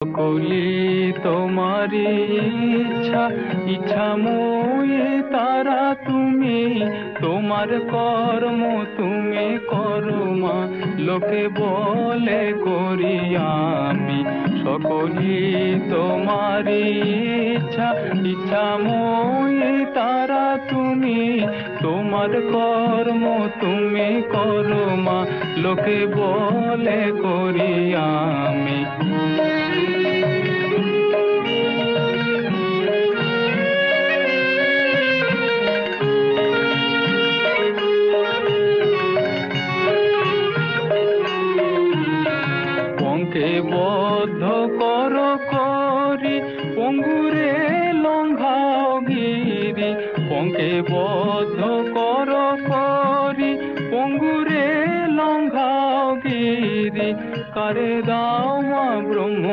সকলি তোমারি ইচ্ছা ইচ্ছা মোয়ে তারা তুমি তোমার কর্ম তুমি করো মা লোকে বলে করি আমি সকলি তোমারি ইচ্ছা ইচ্ছা মোয়ে তারা তুমি তোমার কর্ম তুমি করো মা লোকে বলে করি আমি পঙ্কে বদ্ধ কর করি পঙ্গুরে লঙ্ঘাও গিরি পঙ্কে বদ্ধ কর করি পঙ্গুরে লঙ্ঘাও গিরি কারে দাও মা ব্রহ্ম